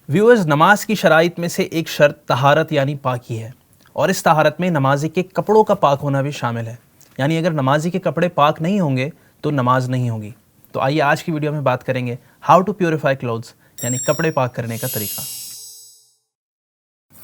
Viewers, नमाज की शराइत में से एक शर्त तहारत यानी पाकी है, और इस तहारत में नमाजी के कपड़ों का पाक होना भी शामिल है। यानी अगर नमाजी के कपड़े पाक नहीं होंगे तो नमाज नहीं होगी। तो आइए आज की वीडियो में बात करेंगे हाउ टू प्योरीफाई क्लोथ्स, यानी कपड़े पाक करने का तरीका।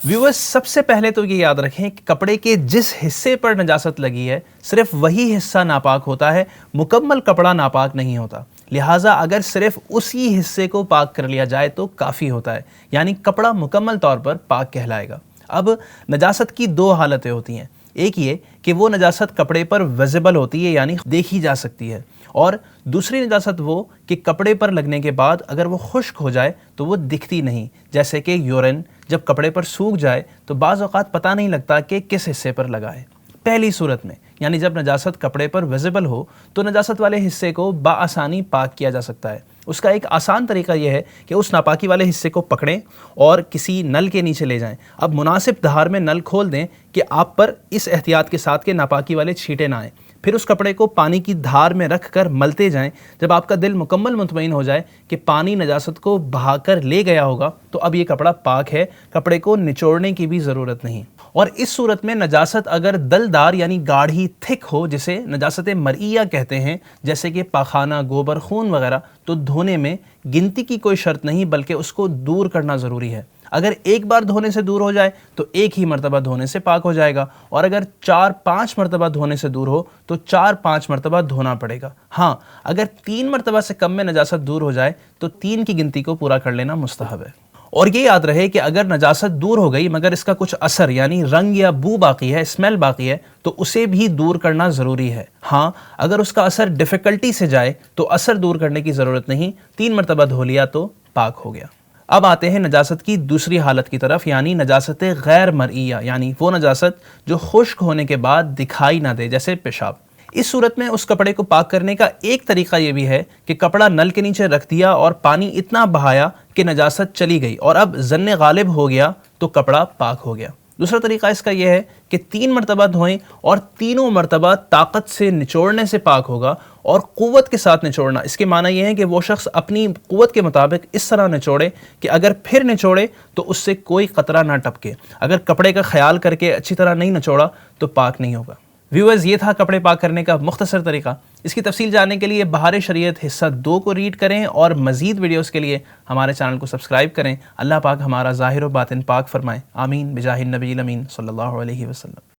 व्यूअर्स, सबसे पहले तो ये याद रखें कि कपड़े के जिस हिस्से पर नजासत लगी है सिर्फ वही हिस्सा नापाक होता है, मुकम्मल कपड़ा नापाक नहीं होता। लिहाजा अगर सिर्फ उसी हिस्से को पाक कर लिया जाए तो काफ़ी होता है, यानी कपड़ा मुकम्मल तौर पर पाक कहलाएगा। अब नजासत की दो हालतें होती हैं। एक ये कि वो नजासत कपड़े पर विजिबल होती है, यानी देखी जा सकती है, और दूसरी नजासत वो कि कपड़े पर लगने के बाद अगर वो खुश्क हो जाए तो वो दिखती नहीं। जैसे कि यूरिन जब कपड़े पर सूख जाए तो बाज़ औक़ात पता नहीं लगता कि किस हिस्से पर लगा है। पहली सूरत में, यानी जब नजासत कपड़े पर विजिबल हो, तो नजासत वाले हिस्से को बाआसानी पाक किया जा सकता है। उसका एक आसान तरीका यह है कि उस नापाकी वाले हिस्से को पकड़ें और किसी नल के नीचे ले जाएं। अब मुनासिब धार में नल खोल दें कि आप पर इस एहतियात के साथ के नापाकी वाले छींटे ना आएँ। फिर उस कपड़े को पानी की धार में रख कर मलते जाएं। जब आपका दिल मुकम्मल मुतमईन हो जाए कि पानी नजासत को बहाकर ले गया होगा तो अब ये कपड़ा पाक है, कपड़े को निचोड़ने की भी ज़रूरत नहीं। और इस सूरत में नजासत अगर दलदार यानी गाढ़ी थिक हो, जिसे नजासत मरइया कहते हैं, जैसे कि पाखाना, गोबर, खून वगैरह, तो धोने में गिनती की कोई शर्त नहीं, बल्कि उसको दूर करना ज़रूरी है। अगर एक बार धोने से दूर हो जाए तो एक ही मरतबा धोने से पाक हो जाएगा, और अगर 4-5 मरतबा धोने से दूर हो तो 4-5 मरतबा धोना पड़ेगा। हाँ, अगर 3 मरतबा से कम में नजासत दूर हो जाए तो 3 की गिनती को पूरा कर लेना मुस्तहब है। और ये याद रहे कि अगर नजासत दूर हो गई मगर इसका कुछ असर यानी रंग या बू बाकी है, स्मेल बाकी है, तो उसे भी दूर करना ज़रूरी है। हाँ, अगर उसका असर डिफ़िकल्टी से जाए तो असर दूर करने की ज़रूरत नहीं, 3 मरतबा धो लिया तो पाक हो गया। अब आते हैं नजासत की दूसरी हालत की तरफ, यानी नजासत गैर मरइया, यानी वो नजासत जो खुश्क होने के बाद दिखाई ना दे, जैसे पेशाब। इस सूरत में उस कपड़े को पाक करने का एक तरीका ये भी है कि कपड़ा नल के नीचे रख दिया और पानी इतना बहाया कि नजासत चली गई और अब ज़न्ने गालिब हो गया तो कपड़ा पाक हो गया। दूसरा तरीका इसका यह है कि 3 मरतबा धोएं और तीनों मरतबा ताकत से निचोड़ने से पाक होगा, और क़ुव्वत के साथ निचोड़ना, इसके माना यह है कि वो शख्स अपनी क़ुव्वत के मुताबिक इस तरह निचोड़े कि अगर फिर निचोड़े तो उससे कोई क़तरा ना टपके। अगर कपड़े का ख्याल करके अच्छी तरह नहीं निचोड़ा तो पाक नहीं होगा। व्यूअर्स, ये था कपड़े पाक करने का मुख्तसर तरीका। इसकी तफसील जानने के लिए बहार शरीयत हिस्सा 2 को रीड करें और मज़ीद वीडियोस के लिए हमारे चैनल को सब्सक्राइब करें। अल्लाह पाक हमारा ज़ाहिर व बातिन पाक फरमाए। आमीन बिजाहिन नबील अमीन सल्लल्लाहु अलैहि वसल्लम।